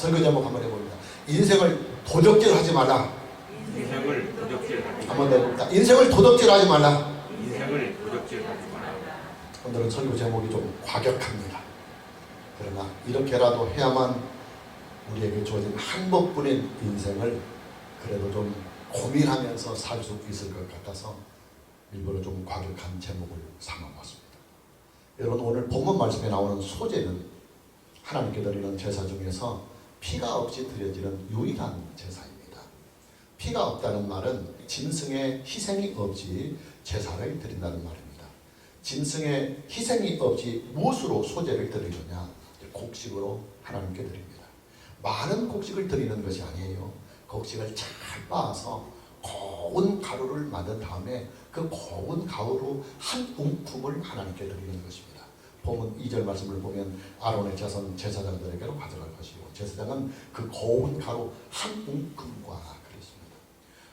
설교 제목 한번 해봅니다. 인생을 도적질하지 말라. 인생을 도적질하지 말라. 한번 해봅니다. 인생을 도적질하지 말라. 인생을 도적질하지 말라. 오늘은 설교 제목이 좀 과격합니다. 그러나 이렇게라도 해야만 우리에게 주어진 한 번뿐인 인생을 그래도 좀 고민하면서 살 수 있을 것 같아서 일부러 좀 과격한 제목을 삼아봤습니다. 여러분, 오늘 본문 말씀에 나오는 소제는 하나님께 드리는 제사 중에서 피가 없이 드려지는 유일한 제사입니다. 피가 없다는 말은 짐승의 희생이 없이 제사를 드린다는 말입니다. 짐승의 희생이 없이 무엇으로 소제를 드리느냐? 곡식으로 하나님께 드립니다. 많은 곡식을 드리는 것이 아니에요. 곡식을 잘 빻아서 고운 가루를 만든 다음에 그 고운 가루로 한 움큼을 하나님께 드리는 것입니다. 본문 2절 말씀을 보면 아론의 자손 제사장들에게로 가져갈 것이고 제사장은 그 고운 가루 한 움큼과 그랬습니다.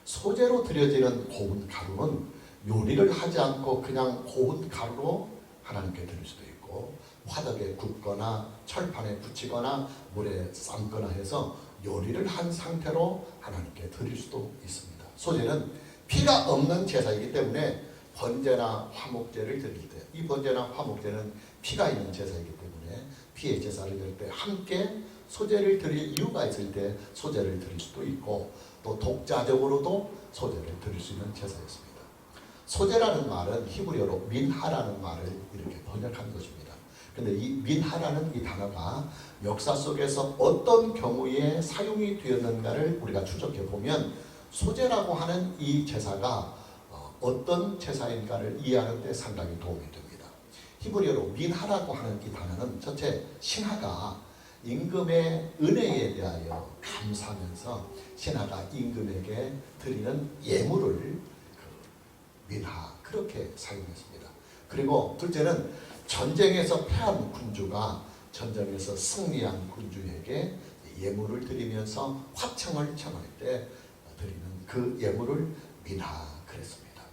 소제로 드려지는 고운 가루는 요리를 하지 않고 그냥 고운 가루로 하나님께 드릴 수도 있고 화덕에 굽거나 철판에 붙이거나 물에 삶거나 해서 요리를 한 상태로 하나님께 드릴 수도 있습니다. 소제는 피가 없는 제사이기 때문에 번제나 화목제를 드릴 때, 이 번제나 화목제는 피가 있는 제사이기 때문에 피의 제사를 드릴 때 함께 소제를 드릴 이유가 있을 때 소제를 드릴 수도 있고 또 독자적으로도 소제를 드릴 수 있는 제사였습니다. 소제라는 말은 히브리어로 민하라는 말을 이렇게 번역한 것입니다. 근데 이 민하라는 이 단어가 역사 속에서 어떤 경우에 사용이 되었는가를 우리가 추적해 보면 소제라고 하는 이 제사가 어떤 제사인가를 이해하는 데 상당히 도움이 됩니다. 히브리어로 민하라고 하는 이 단어는 첫째 신하가 임금의 은혜에 대하여 감사하면서 신하가 임금에게 드리는 예물을 민하 그렇게 사용했습니다. 그리고 둘째는 전쟁에서 패한 군주가 전쟁에서 승리한 군주에게 예물을 드리면서 화청을 청할 때 드리는 그 예물을 민하 그랬습니다.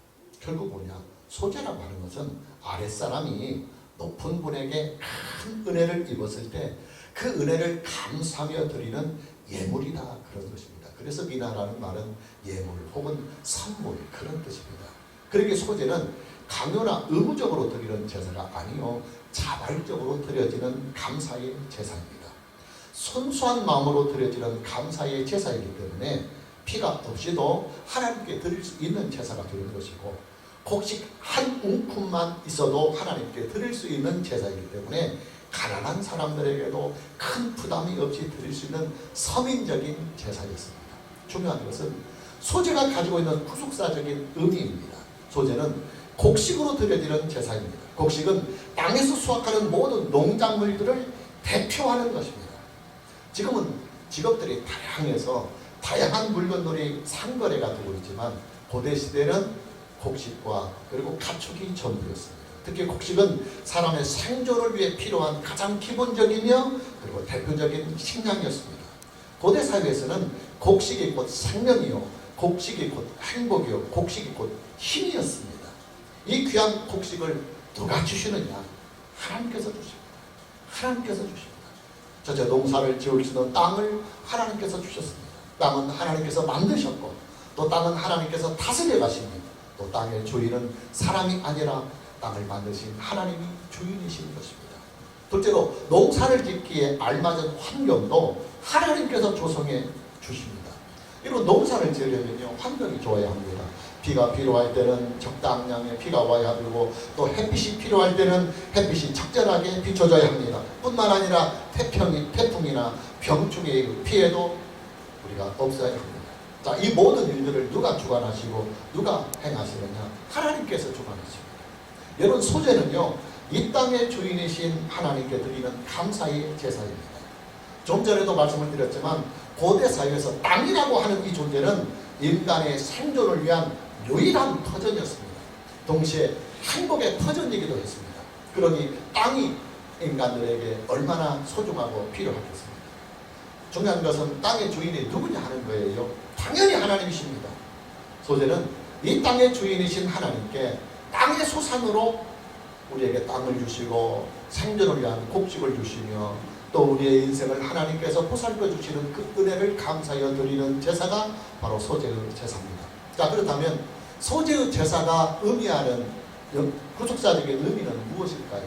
결국 뭐냐? 소제라고 하는 것은 아랫사람이 높은 분에게 큰 은혜를 입었을 때 그 은혜를 감사하며 드리는 예물이다 그런 것입니다. 그래서 민하라는 말은 예물 혹은 선물 그런 뜻입니다. 그러기에 소제는 강요나 의무적으로 드리는 제사가 아니요 자발적으로 드려지는 감사의 제사입니다. 순수한 마음으로 드려지는 감사의 제사이기 때문에 피가 없이도 하나님께 드릴 수 있는 제사가 되는 것이고 곡식 한 움큼만 있어도 하나님께 드릴 수 있는 제사이기 때문에 가난한 사람들에게도 큰 부담이 없이 드릴 수 있는 서민적인 제사였습니다. 중요한 것은 소제가 가지고 있는 구속사적인 의미입니다. 소제는 곡식으로 드려지는 제사입니다. 곡식은 땅에서 수확하는 모든 농작물들을 대표하는 것입니다. 지금은 직업들이 다양해서 다양한 물건들이 상거래가 되고 있지만 고대 시대는 곡식과 그리고 가축이 전부였습니다. 특히 곡식은 사람의 생존을 위해 필요한 가장 기본적이며 그리고 대표적인 식량이었습니다. 고대 사회에서는 곡식이 곧 생명이요 곡식이 곧 행복이요 곡식이 곧 힘이었습니다. 이 귀한 곡식을 누가 주시느냐? 하나님께서 주십니다. 하나님께서 주십니다. 첫째, 농사를 지을 수 있는 땅을 하나님께서 주셨습니다. 땅은 하나님께서 만드셨고 또 땅은 하나님께서 다스려 가십니다. 또 땅의 주인은 사람이 아니라 땅을 만드신 하나님이 주인이신 것입니다. 둘째로 농사를 짓기에 알맞은 환경도 하나님께서 조성해 주십니다. 이런 농사를 지으려면요 환경이 좋아야 합니다. 비가 필요할 때는 적당량의 비가 와야 되고 또 햇빛이 필요할 때는 햇빛이 적절하게 비춰줘야 합니다. 뿐만 아니라 태풍이나 병충해의 피해도 우리가 없어야 합니다. 자, 이 모든 일들을 누가 주관하시고 누가 행하시느냐? 하나님께서 주관하십니다. 여러분, 소제는요 이 땅의 주인이신 하나님께 드리는 감사의 제사입니다. 좀 전에도 말씀을 드렸지만 고대 사회에서 땅이라고 하는 이 존재는 인간의 생존을 위한 유일한 터전이었습니다. 동시에 행복의 터전이기도 했습니다. 그러니 땅이 인간들에게 얼마나 소중하고 필요하겠습니까? 중요한 것은 땅의 주인이 누구냐 하는 거예요. 당연히 하나님이십니다. 소제는 이 땅의 주인이신 하나님께 땅의 소산으로 우리에게 땅을 주시고 생존을 위한 곡식을 주시며 또 우리의 인생을 하나님께서 보살펴 주시는 그 은혜를 감사하여 드리는 제사가 바로 소재의 제사입니다. 자, 그렇다면 소재의 제사가 의미하는 구속사적인 의미는 무엇일까요?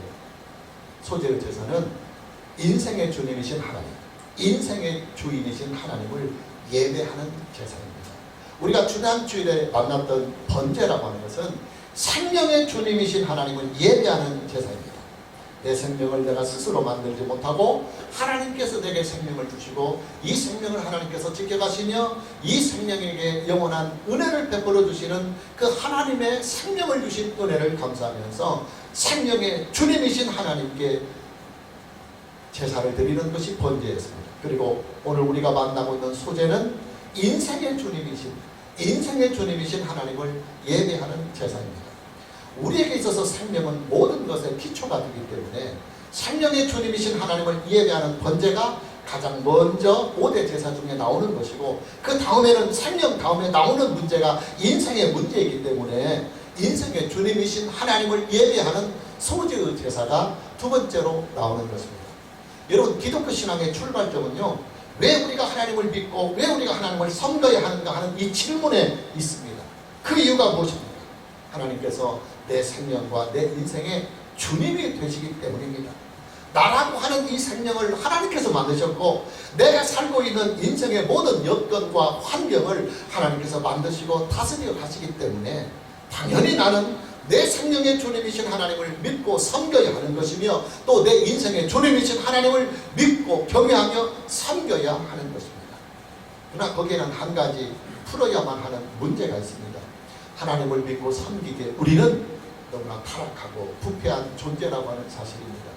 소재의 제사는 인생의 주님이신 하나님, 인생의 주인이신 하나님을 예배하는 제사입니다. 우리가 지난 주일에 만났던 번제라고 하는 것은 생명의 주님이신 하나님을 예배하는 제사입니다. 내 생명을 내가 스스로 만들지 못하고 하나님께서 내게 생명을 주시고 이 생명을 하나님께서 지켜가시며 이 생명에게 영원한 은혜를 베풀어 주시는 그 하나님의 생명을 주신 은혜를 감사하면서 생명의 주님이신 하나님께 제사를 드리는 것이 번제였습니다. 그리고 오늘 우리가 만나고 있는 소제는 인생의 주님이신 하나님을 예배하는 제사입니다. 우리에게 있어서 생명은 모든 것의 기초가 되기 때문에 생명의 주님이신 하나님을 예배하는 번제가 가장 먼저 5대 제사 중에 나오는 것이고, 그 다음에는 생명 다음에 나오는 문제가 인생의 문제이기 때문에 인생의 주님이신 하나님을 예배하는 소제의 제사가 두 번째로 나오는 것입니다. 여러분, 기독교 신앙의 출발점은요, 왜 우리가 하나님을 믿고 왜 우리가 하나님을 섬겨야 하는가 하는 이 질문에 있습니다. 그 이유가 무엇입니까? 하나님께서 내 생명과 내 인생의 주님이 되시기 때문입니다. 나라고 하는 이 생명을 하나님께서 만드셨고, 내가 살고 있는 인생의 모든 여건과 환경을 하나님께서 만드시고 다스려 가시기 때문에 당연히 나는 내 생명의 주님이신 하나님을 믿고 섬겨야 하는 것이며, 또 내 인생의 주님이신 하나님을 믿고 경외하며 섬겨야 하는 것입니다. 그러나 거기에는 한 가지 풀어야만 하는 문제가 있습니다. 하나님을 믿고 섬기기에 우리는 너무나 타락하고 부패한 존재라고 하는 사실입니다.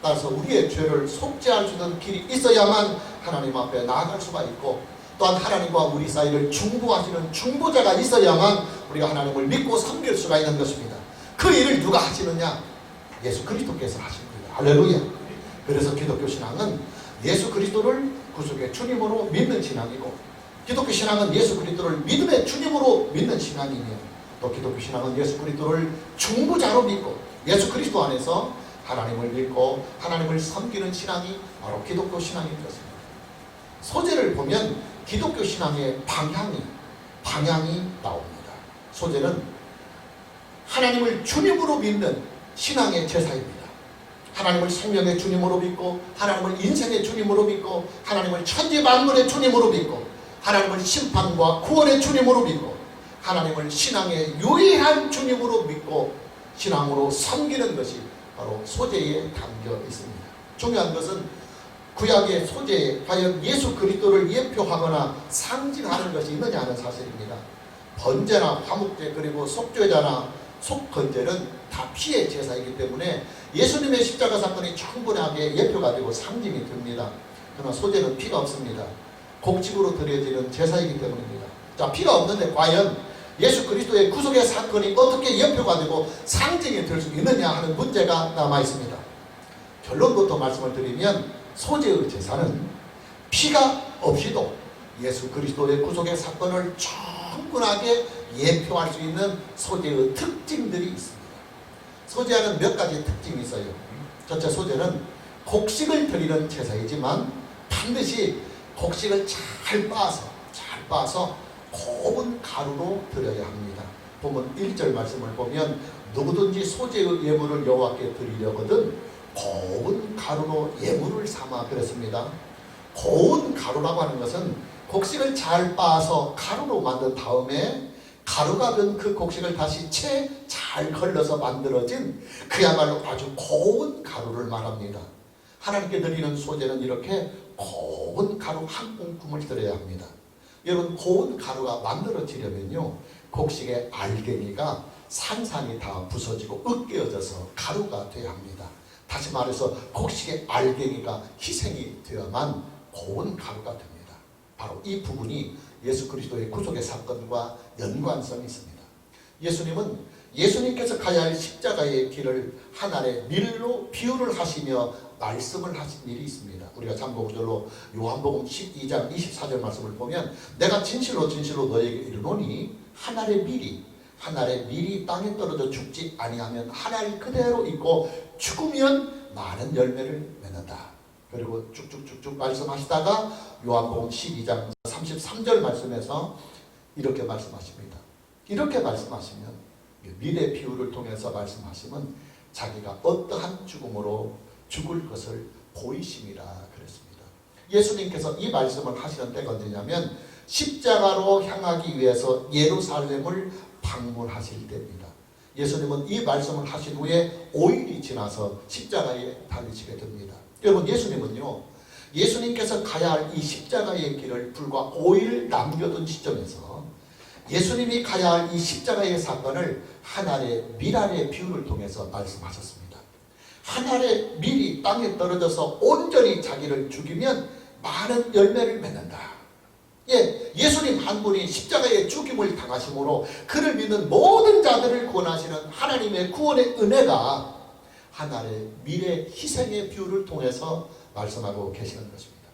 따라서 우리의 죄를 속죄할 수 있는 길이 있어야만 하나님 앞에 나아갈 수가 있고, 또한 하나님과 우리 사이를 중보하시는 중보자가 있어야만 우리가 하나님을 믿고 섬길 수가 있는 것입니다. 그 일을 누가 하시느냐? 예수 그리스도께서 하십니다. 할렐루야. 그래서 기독교 신앙은 예수 그리스도를 구속의 주님으로 믿는 신앙이고, 기독교 신앙은 예수 그리스도를 믿음의 주님으로 믿는 신앙이며, 또 기독교 신앙은 예수 그리스도를 중보자로 믿고 예수 그리스도 안에서 하나님을 믿고 하나님을 섬기는 신앙이 바로 기독교 신앙인 것입니다. 소제를 보면 기독교 신앙의 방향이 나옵니다. 소제는 하나님을 주님으로 믿는 신앙의 제사입니다. 하나님을 생명의 주님으로 믿고, 하나님을 인생의 주님으로 믿고, 하나님을 천지 만물의 주님으로 믿고, 하나님을 심판과 구원의 주님으로 믿고, 하나님을 신앙의 유일한 주님으로 믿고 신앙으로 섬기는 것이 바로 소제에 담겨 있습니다. 중요한 것은 구약의 소제에 과연 예수 그리스도를 예표하거나 상징하는 것이 있느냐 하는 사실입니다. 번제나 화목제 그리고 속죄자나 속건제는 다 피의 제사이기 때문에 예수님의 십자가 사건이 충분하게 예표가 되고 상징이 됩니다. 그러나 소제는 피가 없습니다. 곡식으로 드려지는 제사이기 때문입니다. 자, 피가 없는데 과연 예수 그리스도의 구속의 사건이 어떻게 예표가 되고 상징이 될 수 있느냐 하는 문제가 남아 있습니다. 결론부터 말씀을 드리면 소제의 제사는 피가 없이도 예수 그리스도의 구속의 사건을 충분하게 예표할 수 있는 소제의 특징들이 있습니다. 소제하는 몇 가지 특징이 있어요. 첫째, 소제는 곡식을 드리는 제사이지만 반드시 곡식을 잘 빻아서 고운 가루로 드려야 합니다. 보면 1절 말씀을 보면 누구든지 소제의 예물을 여호와께 드리려거든 고운 가루로 예물을 삼아 그랬습니다. 고운 가루라고 하는 것은 곡식을 잘 빻아서 가루로 만든 다음에 가루가 된 그 곡식을 다시 채 잘 걸러서 만들어진 그야말로 아주 고운 가루를 말합니다. 하나님께 드리는 소제는 이렇게 고운 가루 한 움큼을 드려야 합니다. 여러분, 고운 가루가 만들어지려면요, 곡식의 알갱이가 산산이 다 부서지고 으깨어져서 가루가 되어야 합니다. 다시 말해서 곡식의 알갱이가 희생이 되어야만 고운 가루가 됩니다. 바로 이 부분이 예수 그리스도의 구속의 사건과 연관성이 있습니다. 예수님께서 가야 할 십자가의 길을 하늘의 밀로 비유를 하시며 말씀을 하신 일이 있습니다. 우리가 참고구절로 요한복음 12장 24절 말씀을 보면 내가 진실로 너에게 이르노니 하늘의 밀이 땅에 떨어져 죽지 아니하면 하늘 그대로 있고 죽으면 많은 열매를 맺는다. 그리고 쭉쭉쭉쭉 말씀하시다가 요한복음 12장 33절 말씀에서 이렇게 말씀하십니다. 이렇게 말씀하시면 미래 비유를 통해서 말씀하시면 자기가 어떠한 죽음으로 죽을 것을 보이심이라 그랬습니다. 예수님께서 이 말씀을 하시는 때가 언제냐면 십자가로 향하기 위해서 예루살렘을 방문하실 때입니다. 예수님은 이 말씀을 하신 후에 5일이 지나서 십자가에 달리시게 됩니다. 여러분, 예수님께서 가야 할 이 십자가의 길을 불과 5일 남겨둔 시점에서 예수님이 가야 할 이 십자가의 사건을 하늘의 밀알의 비유를 통해서 말씀하셨습니다. 하늘의 밀이 땅에 떨어져서 온전히 자기를 죽이면 많은 열매를 맺는다. 예수님 한 분이 십자가의 죽임을 당하심으로 그를 믿는 모든 자들을 구원하시는 하나님의 구원의 은혜가 하늘의 밀의 희생의 비유를 통해서 말씀하고 계시는 것입니다.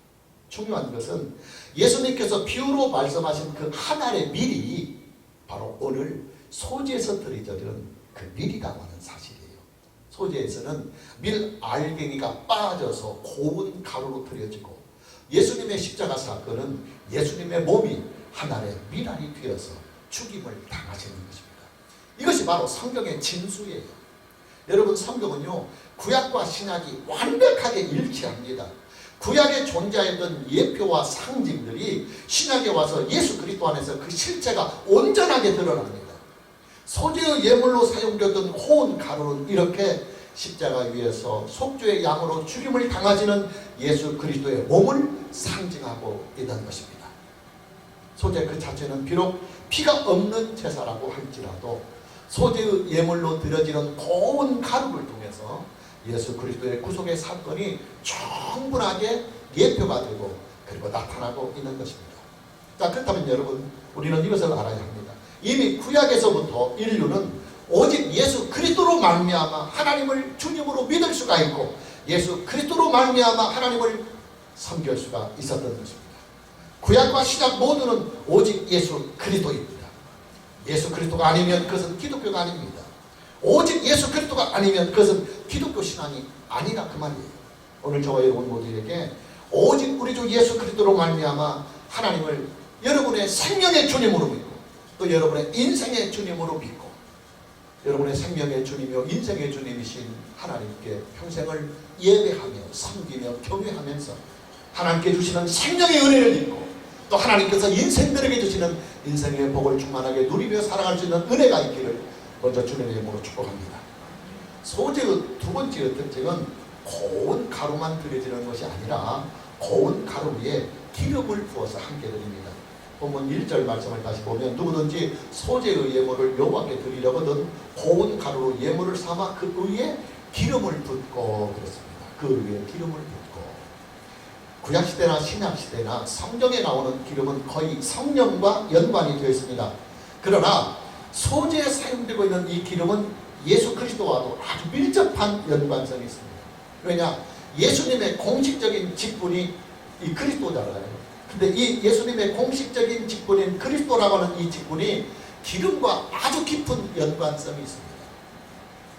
중요한 것은 예수님께서 비유로 말씀하신 그 하늘의 밀이 바로 오늘 소재에서 들이저는 그 밀이라고 하는 사실이에요. 소재에서는 밀 알갱이가 빠져서 고운 가루로 들여지고, 예수님의 십자가 사건은 예수님의 몸이 하늘의 밀알이 되어서 죽임을 당하시는 것입니다. 이것이 바로 성경의 진수예요. 여러분, 성경은요 구약과 신약이 완벽하게 일치합니다. 구약에 존재했던 예표와 상징들이 신약에 와서 예수 그리스도 안에서 그 실체가 온전하게 드러납니다. 소재의 예물로 사용되던 호은 가루는 이렇게 십자가 위에서 속죄의 양으로 죽임을 당하시는 예수 그리스도의 몸을 상징하고 있는 것입니다. 소재 그 자체는 비록 피가 없는 제사라고 할지라도 소재의 예물로 드려지는 고운 가루를 통해서 예수 그리스도의 구속의 사건이 충분하게 예표가 되고 그리고 나타나고 있는 것입니다. 자, 그렇다면 여러분, 우리는 이것을 알아야 합니다. 이미 구약에서부터 인류는 오직 예수 그리스도로 말미암아 하나님을 주님으로 믿을 수가 있고 예수 그리스도로 말미암아 하나님을 섬길 수가 있었던 것입니다. 구약과 신약 모두는 오직 예수 그리스도입니다. 예수 그리스도가 아니면 그것은 기독교가 아닙니다. 오직 예수 그리스도가 아니면 그것은 기독교 신앙이 아니라 그 말이에요. 오늘 저와 여러분 모두에게 오직 우리 주 예수 그리스도로 말미암아 하나님을 여러분의 생명의 주님으로 믿고 또 여러분의 인생의 주님으로 믿고 여러분의 생명의 주님이요 인생의 주님이신 하나님께 평생을 예배하며 섬기며 경외하면서 하나님께 주시는 생명의 은혜를 믿고 또 하나님께서 인생들에게 주시는 인생의 복을 충만하게 누리며 살아갈 수 있는 은혜가 있기를 먼저 주님의 이름으로 축복합니다. 소재의 두 번째 특징은 고운 가루만 들여지는 것이 아니라 고운 가루 위에 기름을 부어서 함께 드립니다. 본문 1절 말씀을 다시 보면 누구든지 소재의 예물을 여호와께 드리려거든 고운 가루로 예물을 삼아 그 위에 기름을 붓고 그랬습니다. 그 위에 기름을 붓고. 구약시대나 신약시대나 성경에 나오는 기름은 거의 성령과 연관이 되어 있습니다. 그러나 소재에 사용되고 있는 이 기름은 예수 그리스도와도 아주 밀접한 연관성이 있습니다. 왜냐? 예수님의 공식적인 직분이 이 그리스도잖아요. 근데 이 예수님의 공식적인 직분인 그리스도라고 하는 이 직분이 기름과 아주 깊은 연관성이 있습니다.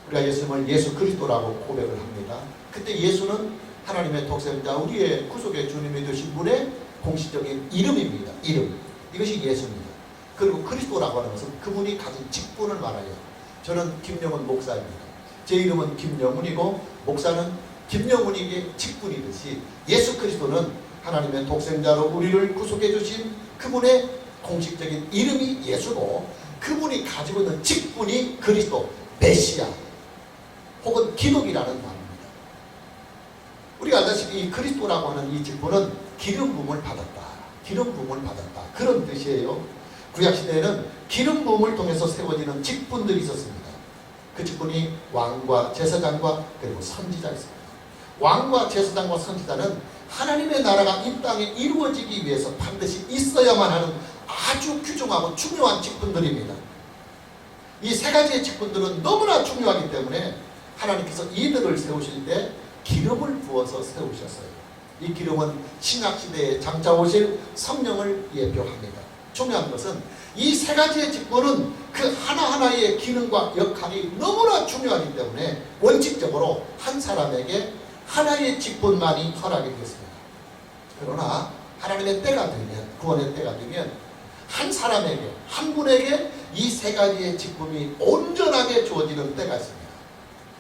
우리가 예수님을 예수 그리스도라고 고백을 합니다. 근데 예수는 하나님의 독생자 우리의 구속의 주님이 되신 분의 공식적인 이름입니다. 이름. 이것이 예수입니다. 그리고 그리스도라고 하는 것은 그분이 가진 직분을 말해요. 저는 김영훈 목사입니다. 제 이름은 김영훈이고 목사는 김영훈에게 직분이듯이 예수 그리스도는 하나님의 독생자로 우리를 구속해 주신 그분의 공식적인 이름이 예수고 그분이 가지고 있는 직분이 그리스도, 메시아 혹은 기독이라는 말입니다. 우리가 알다시피 이 그리스도라고 하는 이 직분은 기름 부음을 받았다. 기름 부음을 받았다. 그런 뜻이에요. 구약시대에는 기름 부음을 통해서 세워지는 직분들이 있었습니다. 그 직분이 왕과 제사장과 그리고 선지자였습니다. 왕과 제사장과 선지자는 하나님의 나라가 이 땅에 이루어지기 위해서 반드시 있어야만 하는 아주 귀중하고 중요한 직분들입니다. 이 세 가지의 직분들은 너무나 중요하기 때문에 하나님께서 이들을 세우실 때 기름을 부어서 세우셨어요. 이 기름은 신약시대에 장차 오실 성령을 예표합니다. 중요한 것은 이 세 가지의 직분은 그 하나하나의 기능과 역할이 너무나 중요하기 때문에 원칙적으로 한 사람에게 하나의 직분만이 허락이 됐습니다. 그러나 하나님의 때가 되면, 구원의 때가 되면 한 사람에게, 한 분에게 이 세 가지의 직분이 온전하게 주어지는 때가 있습니다.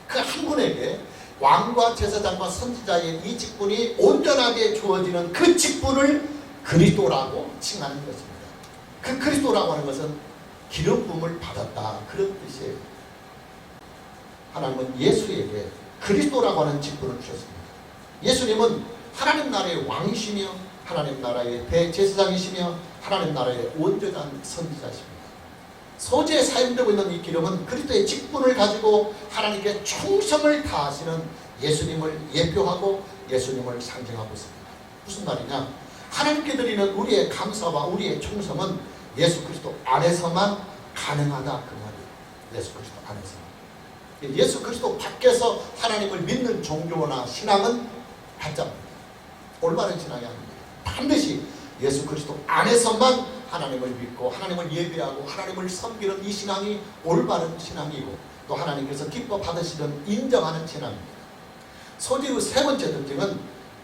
그 한 분에게 왕과 제사장과 선지자의 이 직분이 온전하게 주어지는 그 직분을 그리스도라고 칭하는 것입니다. 그 그리스도라고 하는 것은 기름 부음을 받았다, 그런 뜻이에요. 하나님은 예수에게 그리스도라고 하는 직분을 주셨습니다. 예수님은 하나님 나라의 왕이시며 하나님 나라의 대제사장이시며 하나님 나라의 온전한 선지자십니다. 소재에 사용되고 있는 이 기름은 그리스도의 직분을 가지고 하나님께 충성을 다하시는 예수님을 예표하고 예수님을 상징하고 있습니다. 무슨 말이냐? 하나님께 드리는 우리의 감사와 우리의 충성은 예수 그리스도 안에서만 가능하다, 그 말이에요. 예수 그리스도 안에서. 예수 그리스도 밖에서 하나님을 믿는 종교나 신앙은 가짜입니다. 올바른 신앙이 아닙니다. 반드시 예수 그리스도 안에서만 하나님을 믿고 하나님을 예배하고 하나님을 섬기는 이 신앙이 올바른 신앙이고 또 하나님께서 기뻐 받으시는 인정하는 신앙입니다. 소재의 세 번째 특징은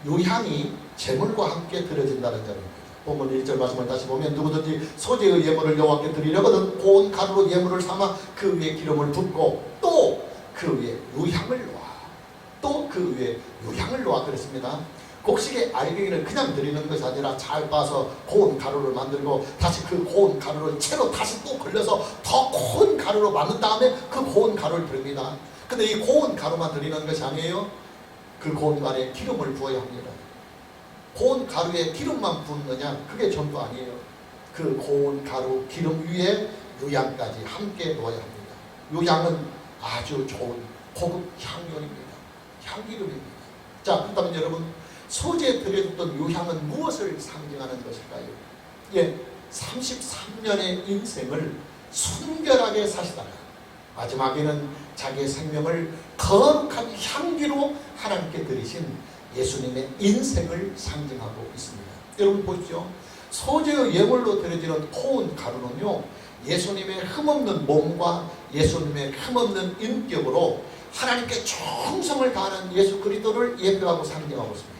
유향이 제물과 함께 드려진다는 점입니다. 본문 1절 말씀을 다시 보면 누구든지 소재의 예물을 여호와께 드리려거든 고운 가루로 예물을 삼아 그 위에 기름을 붓고 또 그 위에 유향을 놓아, 또 그 위에 유향을 놓아 그랬습니다. 곡식의 알갱이를 그냥 드리는 것이 아니라 잘 봐서 고운 가루를 만들고 다시 그 고운 가루를 채로 다시 또 걸려서 더 고운 가루로 만든 다음에 그 고운 가루를 드립니다. 근데 이 고운 가루만 드리는 것이 아니에요. 그 고운 가루에 기름을 부어야 합니다. 고운 가루에 기름만 붓느냐, 그게 전부 아니에요. 그 고운 가루 기름 위에 유향까지 함께 넣어야 합니다. 유향은 아주 좋은 고급 향료입니다. 향기름입니다. 자, 그렇다면 여러분, 소재에 드려졌던 유향은 무엇을 상징하는 것일까요? 예, 33년의 인생을 순결하게 사시다가 마지막에는 자기의 생명을 거룩한 향기로 하나님께 드리신 예수님의 인생을 상징하고 있습니다. 여러분 보십시오. 소재의 예물로 드려지는 고운 가루는요, 예수님의 흠없는 몸과 예수님의 흠없는 인격으로 하나님께 충성을 다하는 예수 그리스도를 예표하고 상징하고 있습니다.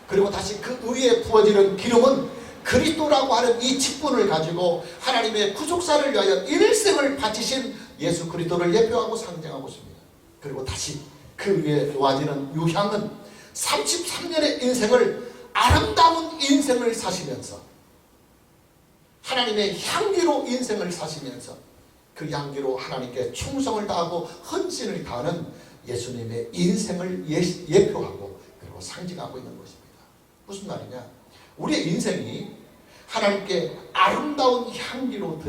그리고 다시 그 위에 부어지는 기름은 그리스도라고 하는 이 직분을 가지고 하나님의 구속사를 위하여 일생을 바치신 예수 그리스도를 예표하고 상징하고 있습니다. 그리고 다시 그 위에 놓아지는 유향은 33년의 인생을, 아름다운 인생을 사시면서 하나님의 향기로 인생을 사시면서 그 향기로 하나님께 충성을 다하고 헌신을 다하는 예수님의 인생을 예표하고 그리고 상징하고 있는 것입니다. 무슨 말이냐? 우리의 인생이 하나님께 아름다운 향기로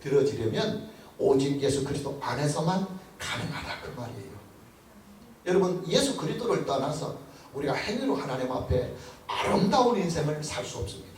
드려지려면 오직 예수 그리스도 안에서만 가능하다, 그 말이에요. 여러분, 예수 그리스도를 떠나서 우리가 행위로 하나님 앞에 아름다운 인생을 살 수 없습니다.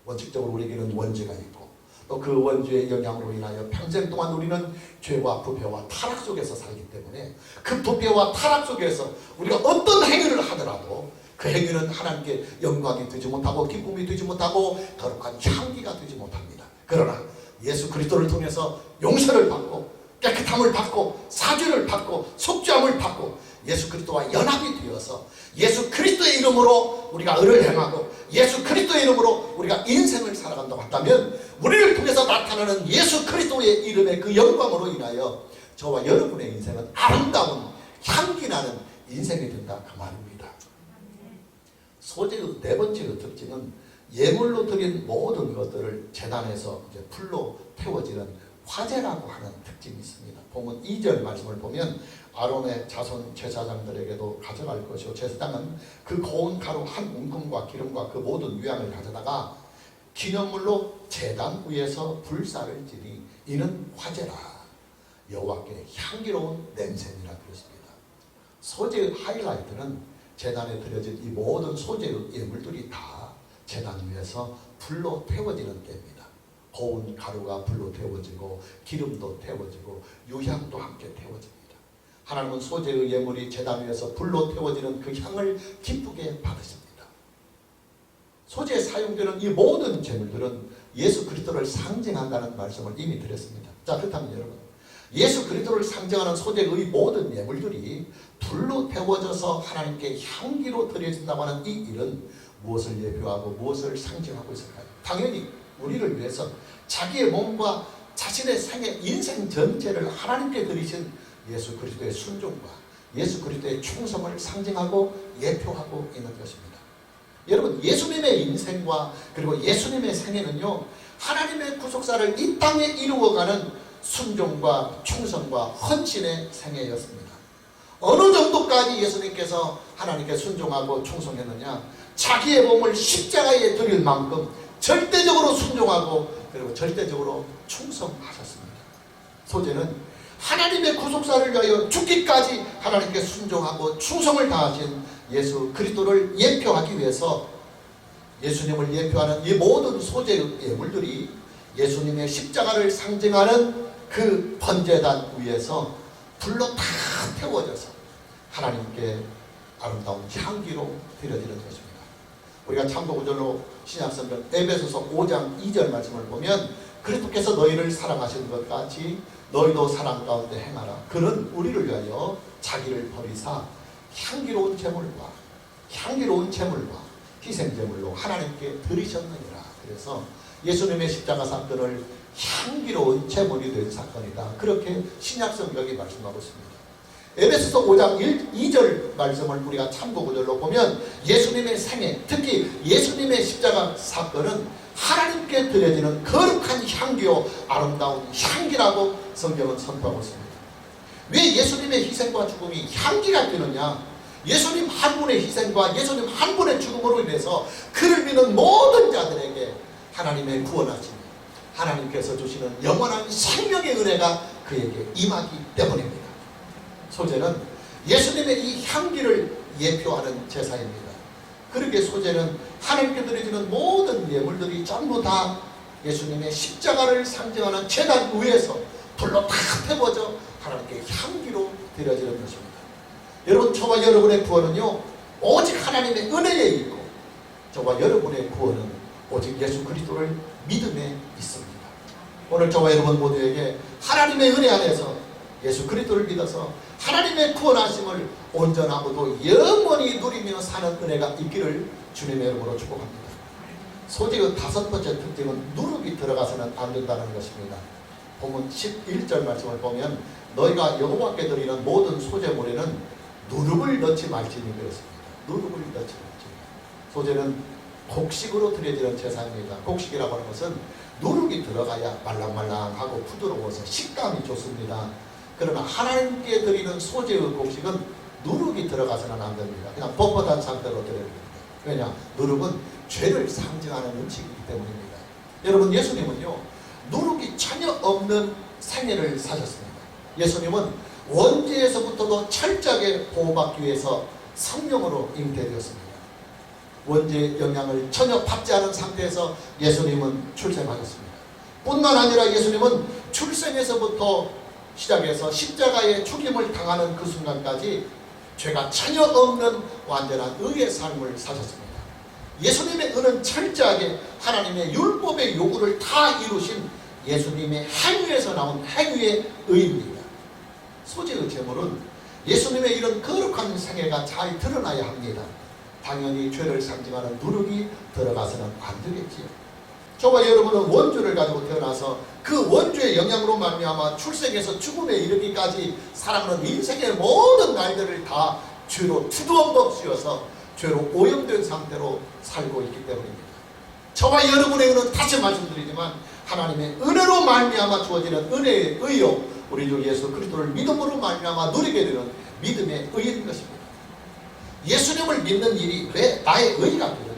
원칙적으로 우리에게는 원죄가 있고 또 그 원죄의 영향으로 인하여 평생 동안 우리는 죄와 부패와 타락 속에서 살기 때문에 그 부패와 타락 속에서 우리가 어떤 행위를 하더라도 그 행위는 하나님께 영광이 되지 못하고 기쁨이 되지 못하고 거룩한 향기가 되지 못합니다. 그러나 예수 그리스도를 통해서 용서를 받고 깨끗함을 받고 사죄를 받고 속죄함을 받고 예수 그리스도와 연합이 되어서 예수 그리스도의 이름으로 우리가 의를 행하고 예수 그리스도의 이름으로 우리가 인생을 살아간다고 한다면 우리를 통해서 나타나는 예수 그리스도의 이름의 그 영광으로 인하여 저와 여러분의 인생은 아름다운 향기나는 인생이 된다, 그 말입니다. 소재의 네 번째 특징은 예물로 드린 모든 것들을 제단에서 이제 불로 태워지는 화제라고 하는 특징이 있습니다. 보면 2절 말씀을 보면 아론의 자손 제사장들에게도 가져갈 것이요 제사장은 그 고운 가루 한 움큼과 기름과 그 모든 유향을 가져다가 기념물로 제단 위에서 불사를 지니 이는 화제라, 여호와께 향기로운 냄새니라 그랬습니다. 소재의 하이라이트는 제단에 드려진 이 모든 소재의 예물들이 다 제단 위에서 불로 태워지는 때입니다. 고운 가루가 불로 태워지고 기름도 태워지고 유향도 함께 태워집니다. 하나님은 소재의 예물이 제단 위에서 불로 태워지는 그 향을 기쁘게 받으십니다. 소재에 사용되는 이 모든 제물들은 예수 그리스도를 상징한다는 말씀을 이미 드렸습니다. 자, 그렇다면 여러분, 예수 그리스도를 상징하는 소재의 모든 예물들이 불로 태워져서 하나님께 향기로 드려진다고 하는 이 일은 무엇을 예표하고 무엇을 상징하고 있을까요? 당연히 우리를 위해서 자기의 몸과 자신의 생애, 인생 전체를 하나님께 드리신 예수 그리스도의 순종과 예수 그리스도의 충성을 상징하고 예표하고 있는 것입니다. 여러분, 예수님의 인생과 그리고 예수님의 생애는요, 하나님의 구속사를 이 땅에 이루어가는 순종과 충성과 헌신의 생애였습니다. 어느 정도까지 예수님께서 하나님께 순종하고 충성했느냐? 자기의 몸을 십자가에 드릴 만큼 절대적으로 순종하고 그리고 절대적으로 충성하셨습니다. 소재는 하나님의 구속사를 위하여 죽기까지 하나님께 순종하고 충성을 다하신 예수 그리스도를 예표하기 위해서 예수님을 예표하는 이 모든 소재의 예물들이 예수님의 십자가를 상징하는 그 번제단 위에서 불로 다 태워져서 하나님께 아름다운 향기로 드려지는 것입니다. 우리가 참고구절로 신약성경 에베소서 5장 2절 말씀을 보면 그리스도께서 너희를 사랑하신 것 같이 너희도 사랑 가운데 행하라. 그는 우리를 위하여 자기를 버리사 향기로운 제물과 희생제물로 하나님께 드리셨느니라. 그래서 예수님의 십자가 사건을 향기로운 제물이 된 사건이다. 그렇게 신약성경이 말씀하고 있습니다. 에베소서 5장 2절 말씀을 우리가 참고구절로 보면 예수님의 생애, 특히 예수님의 십자가 사건은 하나님께 드려지는 거룩한 향기요 아름다운 향기라고 성경은 선포하고 있습니다. 왜 예수님의 희생과 죽음이 향기가 되느냐? 예수님 한 분의 희생과 예수님 한 분의 죽음으로 인해서 그를 믿는 모든 자들에게 하나님의 구원하심, 하나님께서 주시는 영원한 생명의 은혜가 그에게 임하기 때문입니다. 소재는 예수님의 이 향기를 예표하는 제사입니다. 그렇게 소재는 하나님께 드려지는 모든 예물들이 전부 다 예수님의 십자가를 상징하는 제단 위에서 불로 다 태워져 하나님께 향기로 드려지는 것입니다. 여러분, 저와 여러분의 구원은요 오직 하나님의 은혜에 있고 저와 여러분의 구원은 오직 예수 그리스도를 믿음에 있습니다. 오늘 저와 여러분 모두에게 하나님의 은혜 안에서 예수 그리스도를 믿어서 하나님의 구원하심을 온전하고도 영원히 누리며 사는 은혜가 있기를 주님의 이름으로 축복합니다. 소재의 다섯 번째 특징은 누룩이 들어가서는 안 된다는 것입니다. 본문 11절 말씀을 보면 너희가 여호와께 드리는 모든 소재물에는 누룩을 넣지 말지니 그랬습니다. 누룩을 넣지 말지니. 소재는 곡식으로 드려지는 제사입니다. 곡식이라고 하는 것은 누룩이 들어가야 말랑말랑하고 부드러워서 식감이 좋습니다. 그러나 하나님께 드리는 소재의 곡식은 누룩이 들어가서는 안 됩니다. 그냥 뻣뻣한 상태로 드려야 됩니다. 왜냐? 누룩은 죄를 상징하는 음식이기 때문입니다. 여러분, 예수님은요 누룩이 전혀 없는 생애를 사셨습니다. 예수님은 원죄에서부터도 철저하게 보호받기 위해서 성령으로 잉태되었습니다. 원죄의 영향을 전혀 받지 않은 상태에서 예수님은 출생하셨습니다. 뿐만 아니라 예수님은 출생에서부터 시작해서 십자가의 죽임을 당하는 그 순간까지 죄가 전혀 없는 완전한 의의 삶을 사셨습니다. 예수님의 의는 철저하게 하나님의 율법의 요구를 다 이루신 예수님의 행위에서 나온 행위의 의입니다. 소재의 제물은 예수님의 이런 거룩한 생애가 잘 드러나야 합니다. 당연히 죄를 상징하는 누룩이 들어가서는 안 되겠지요. 저와 여러분은 원죄를 가지고 태어나서 그 원죄의 영향으로 말미암아 출생에서 죽음에 이르기까지 살아가는 인생의 모든 날들을 다 죄로 투두엄벅씌어서 죄로 오염된 상태로 살고 있기 때문입니다. 저와 여러분의 은은 다시 말씀드리지만 하나님의 은혜로 말미암아 주어지는 은혜의 의요 우리 주 예수 그리스도를 믿음으로 말미암아 누리게 되는 믿음의 의인 것입니다. 예수님을 믿는 일이 왜 나의 의가 되느냐?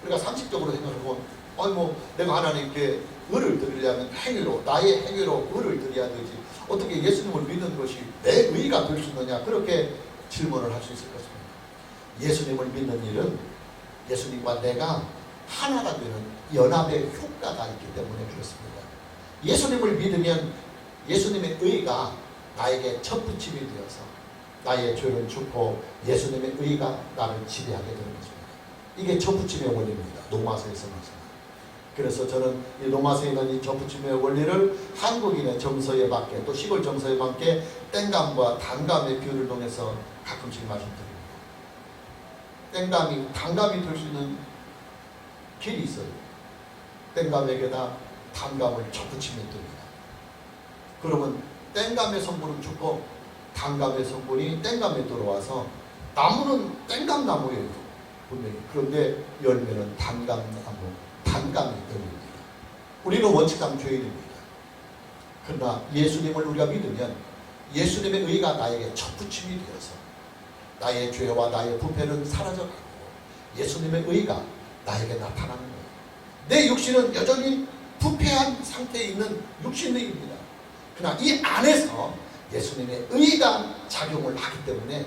우리가 상식적으로 생각하면 내가 하나님께 의를 드리려면 행위로 나의 행위로 의를 드려야 되지 어떻게 예수님을 믿는 것이 내 의가 될 수 있느냐 그렇게 질문을 할 수 있을 것입니다. 예수님을 믿는 일은 예수님과 내가 하나가 되는 연합의 효과가 있기 때문에 그렇습니다. 예수님을 믿으면 예수님의 의가 나에게 첫부침이 되어서 나의 죄를 줍고 예수님의 의가 나를 지배하게 되는 것입니다. 이게 첫부침의 원리입니다. 로마서에서 말씀합니다. 그래서 저는 이 로마서에 있는 이 접붙임의 원리를 한국인의 정서에 맞게 또 시골 정서에 맞게 땡감과 단감의 비율을 통해서 가끔씩 말씀드립니다. 땡감이 단감이 될 수 있는 길이 있어요. 땡감에게다 단감을 접붙이면 됩니다. 그러면 땡감의 성분은 죽고 단감의 성분이 땡감에 들어와서 나무는 땡감 나무예요. 분명히. 그런데 열매는 단감 나무, 단감이 열립니다. 우리는 원칙상 죄인입니다. 그러나 예수님을 우리가 믿으면 예수님의 의가 나에게 접붙임이 되어서 나의 죄와 나의 부패는 사라져가고 예수님의 의가 나에게 나타나는 거예요. 내 육신은 여전히 부패한 상태에 있는 육신입니다. 그러나 이 안에서 예수님의 의가 작용을 하기 때문에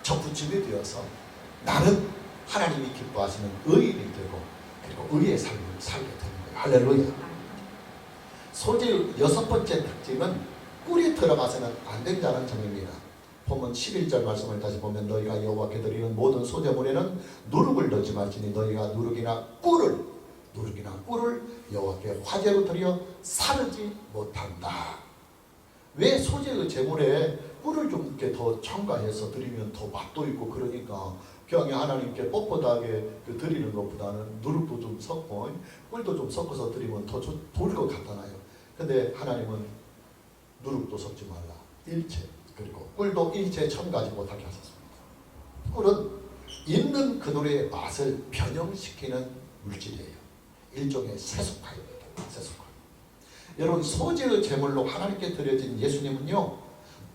접붙임이 되어서 나는 하나님이 기뻐하시는 의인이 되고 그리고 의의 삶을 살게 되는 거예요. 할렐루야. 소재의 6번째 특징은 꿀이 들어가서는 안 된다는 점입니다. 보면 11절 말씀을 다시 보면 너희가 여호와께 드리는 모든 소재물에는 누룩을 넣지 말지니 너희가 누룩이나 꿀을 여호와께 화제로 드려 사르지 못한다. 왜 소재의 제물에 꿀을 좀 이렇게 더 첨가해서 드리면 더 맛도 있고 그러니까 그냥 하나님께 뻣뻣하게 드리는 것보다는 누룩도 좀 섞고 꿀도 좀 섞어서 드리면 더 좋을 것 같잖아요. 근데 하나님은 누룩도 섞지 말라. 일체 그리고 꿀도 일체 첨가하지 못하게 하셨습니다. 꿀은 있는 그대로의 맛을 변형시키는 물질이에요. 일종의 세속화입니다. 세속화. 여러분 소재의 제물로 하나님께 드려진 예수님은요.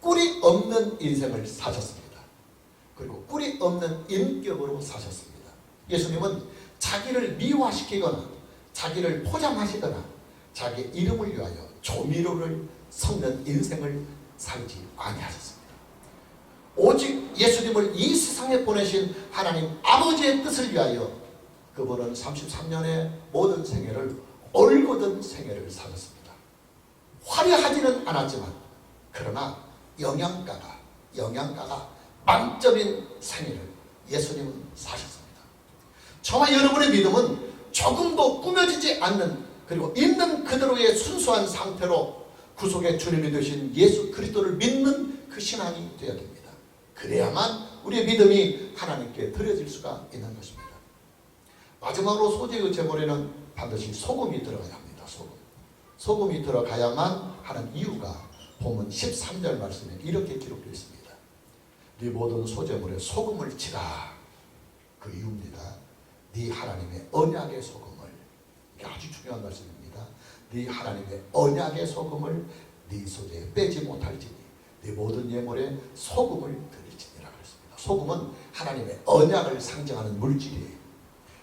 꿀이 없는 인생을 사셨습니다. 그리고 꿀이 없는 인격으로 사셨습니다. 예수님은 자기를 미화시키거나 자기를 포장하시거나 자기 이름을 위하여 조미료를 섞는 인생을 살지 아니하셨습니다. 오직 예수님을 이 세상에 보내신 하나님 아버지의 뜻을 위하여 그분은 33년의 모든 생애를 올곧은 생애를 사셨습니다. 화려하지는 않았지만 그러나 영양가가 만점인 생애를 예수님은 사셨습니다. 저와 여러분의 믿음은 조금도 꾸며지지 않는 그리고 있는 그대로의 순수한 상태로 구속의 주님이 되신 예수 그리스도를 믿는 그 신앙이 되어야 됩니다. 그래야만 우리의 믿음이 하나님께 드려질 수가 있는 것입니다. 마지막으로 소재의 제물에는 반드시 소금이 들어가야 합니다. 소금이 들어가야만 하는 이유가 본문 13절 말씀에 이렇게 기록되어 있습니다. 네 모든 소재물에 소금을 치라. 그 이유입니다. 네 하나님의 언약의 소금을, 이게 아주 중요한 말씀입니다. 네 하나님의 언약의 소금을 네 소재에 빼지 못할지니 네 모든 예물에 소금을 드릴지니라 그랬습니다. 소금은 하나님의 언약을 상징하는 물질이에요.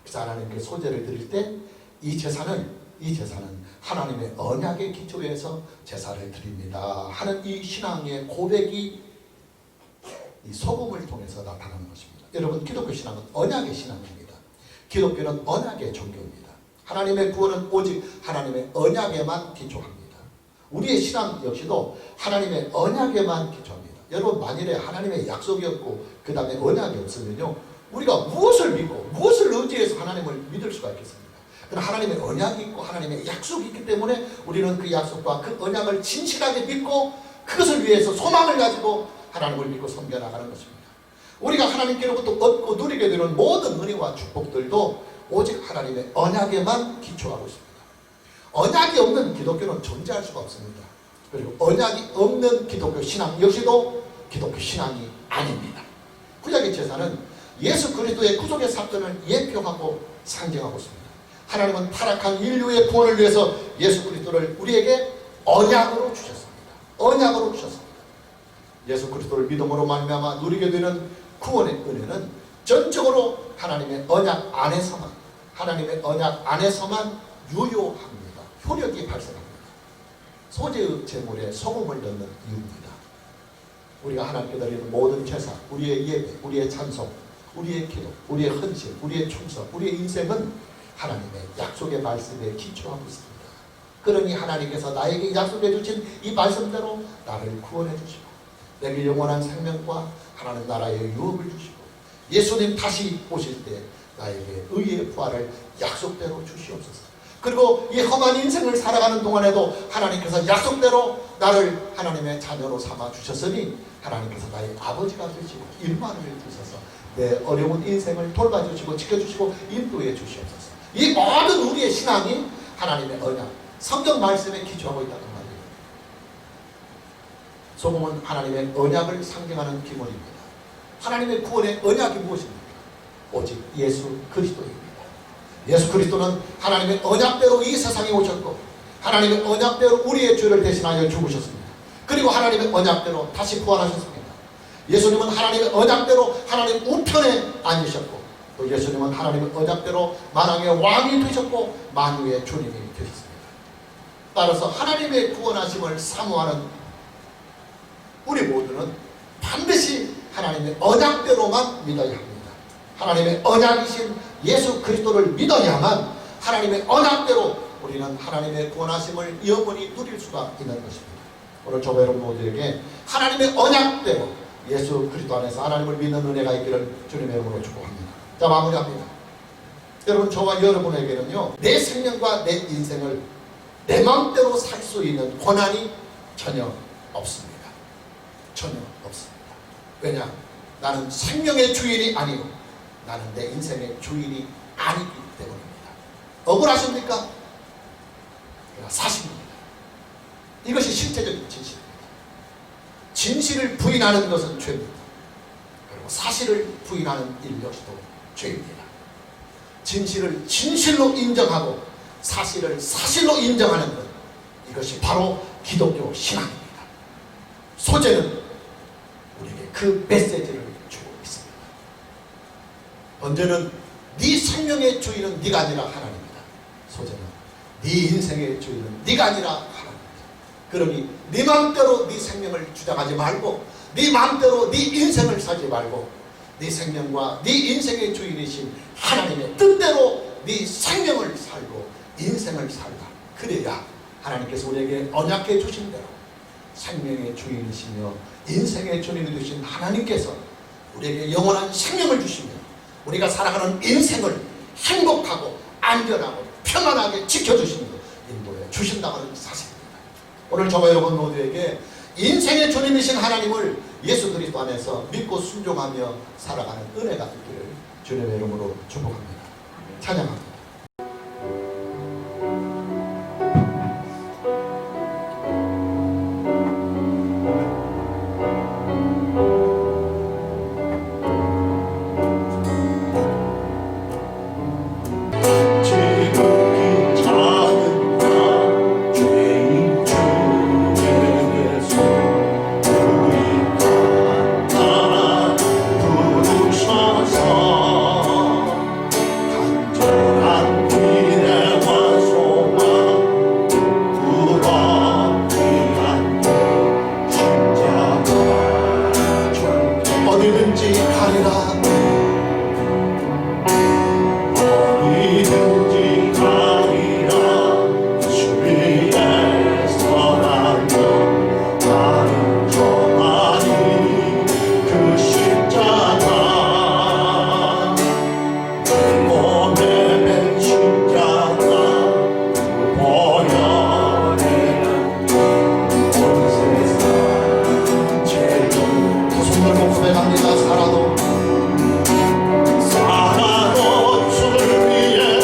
그래서 하나님께 소재를 드릴 때 이 제사는 하나님의 언약의 기초에서 제사를 드립니다 하는 이 신앙의 고백이 이 소금을 통해서 나타나는 것입니다. 여러분 기독교 신앙은 언약의 신앙입니다. 기독교는 언약의 종교입니다. 하나님의 구원은 오직 하나님의 언약에만 기초합니다. 우리의 신앙 역시도 하나님의 언약에만 기초합니다. 여러분 만일에 하나님의 약속이 없고 그 다음에 언약이 없으면요 우리가 무엇을 믿고 무엇을 의지해서 하나님을 믿을 수가 있겠습니까? 그러나 하나님의 언약이 있고 하나님의 약속이 있기 때문에 우리는 그 약속과 그 언약을 진실하게 믿고 그것을 위해서 소망을 가지고 하나님을 믿고 섬겨나가는 것입니다. 우리가 하나님께로부터 얻고 누리게 되는 모든 은혜와 축복들도 오직 하나님의 언약에만 기초하고 있습니다. 언약이 없는 기독교는 존재할 수가 없습니다. 그리고 언약이 없는 기독교 신앙 역시도 기독교 신앙이 아닙니다. 구약의 제사는 예수 그리스도의 구속의 사건을 예표하고 상징하고 있습니다. 하나님은 타락한 인류의 구원을 위해서 예수 그리스도를 우리에게 언약으로 주셨습니다. 언약으로 주셨습니다. 예수 그리스도를 믿음으로 말미암아 누리게 되는 구원의 은혜는 전적으로 하나님의 언약 안에서만 유효합니다. 효력이 발생합니다. 소재의 제물에 소금을 넣는 이유입니다. 우리가 하나님께 드리는 모든 제사, 우리의 예배, 우리의 찬송, 우리의 기도, 우리의 헌신, 우리의 충성, 우리의 인생은 하나님의 약속의 말씀에 기초하고 있습니다. 그러니 하나님께서 나에게 약속해 주신 이 말씀대로 나를 구원해 주시고 내게 영원한 생명과 하나님 나라의 유업을 주시고 예수님 다시 오실 때 나에게 의의 부활을 약속대로 주시옵소서. 그리고 이 험한 인생을 살아가는 동안에도 하나님께서 약속대로 나를 하나님의 자녀로 삼아 주셨으니 하나님께서 나의 아버지가 되시고 일만을 주셔서 내 어려운 인생을 돌봐주시고 지켜주시고 인도해 주시옵소서. 이 모든 우리의 신앙이 하나님의 언약, 성경 말씀에 기초하고 있다는 말이에요. 소금은 하나님의 언약을 상징하는 기물입니다. 하나님의 구원의 언약이 무엇입니까? 오직 예수 그리스도입니다. 예수 그리스도는 하나님의 언약대로 이 세상에 오셨고 하나님의 언약대로 우리의 죄를 대신하여 죽으셨습니다. 그리고 하나님의 언약대로 다시 부활하셨습니다. 예수님은 하나님의 언약대로 하나님 우편에 앉으셨고 또 예수님은 하나님의 언약대로 만왕의 왕이 되셨고 만유의 주님이 되셨습니다. 따라서 하나님의 구원하심을 사모하는 우리 모두는 반드시 하나님의 언약대로만 믿어야 합니다. 하나님의 언약이신 예수 그리스도를 믿어야만 하나님의 언약대로 우리는 하나님의 구원하심을 영원히 누릴 수가 있는 것입니다. 오늘 저와 여러분 모두에게 하나님의 언약대로 예수 그리스도 안에서 하나님을 믿는 은혜가 있기를 주님의 이름으로 축복합니다. 자, 마무리합니다. 여러분, 저와 여러분에게는요, 내 생명과 내 인생을 내 마음대로 살 수 있는 권한이 전혀 없습니다. 전혀 없습니다. 왜냐? 나는 생명의 주인이 아니고 나는 내 인생의 주인이 아니기 때문입니다. 억울하십니까? 그러나 사실입니다. 이것이 실제적인 진실입니다. 진실을 부인하는 것은 죄입니다. 그리고 사실을 부인하는 일 역시도 죄입니다. 진실을 진실로 인정하고 사실을 사실로 인정하는 것, 이것이 바로 기독교 신앙입니다. 소재는 우리에게 그 메시지를 주고 있습니다. 언제는 네 생명의 주인은 네가 아니라 하나님이다. 소재는 네 인생의 주인은 네가 아니라 하나님이다. 그러니 네 마음대로 네 생명을 주장하지 말고 네 마음대로 네 인생을 살지 말고 네 생명과 네 인생의 주인이신 하나님의 뜻대로 네 생명을 살고 인생을 살다. 그래야 하나님께서 우리에게 언약해 주신 대로 생명의 주인이시며 인생의 주인이 되신 하나님께서 우리에게 영원한 생명을 주시며 우리가 살아가는 인생을 행복하고 안전하고 평안하게 지켜주시며 인도해 주신다고 하는 사실입니다. 오늘 저와 여러분 모두에게 인생의 주님이신 하나님을 예수 그리스도 안에서 믿고 순종하며 살아가는 은혜가 있기를 주님의 이름으로 축복합니다. 찬양합니다. 살아도 주를 위해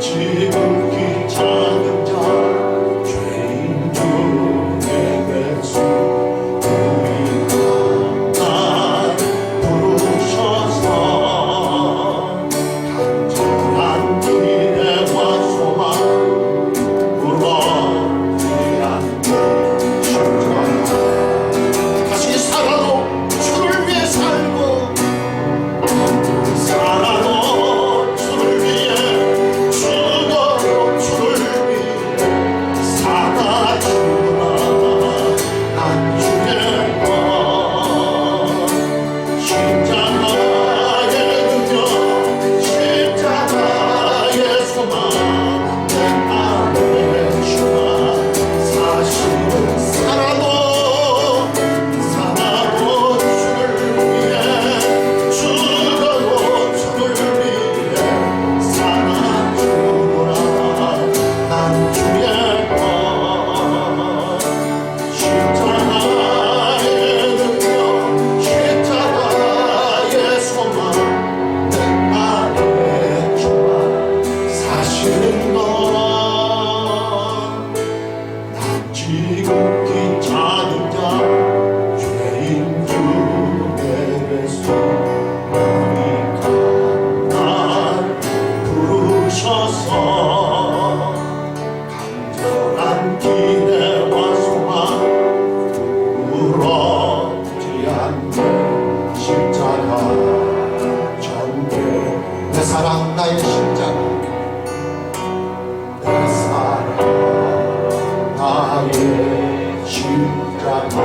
지극히 작은 자 죄인 중에 괴수 우리가 날 부르셔서 간절한 기대와 소망 부러지 않게 십자가 다시 살아도 주를 위해 살고 살아도 주를 위해 죽어도 주를 위해 살아 주구나 난 주의 것 십자가의 능력 십자가의 소망 내 안에 주나 사실은 살아도 주를 위해 죽어도 주를 위해 살아 주구나 난 주의 것 십자가의 능력 십자가의 소망 내 안에 주나 사실은 난 지극히 작은 자 죄인 중에 괴수 우리가 날 부르셔서 간절한 기대와 소망 울어지 않게 십자가 전개 내 사랑 나의 십자가 내 사랑 나의 십자가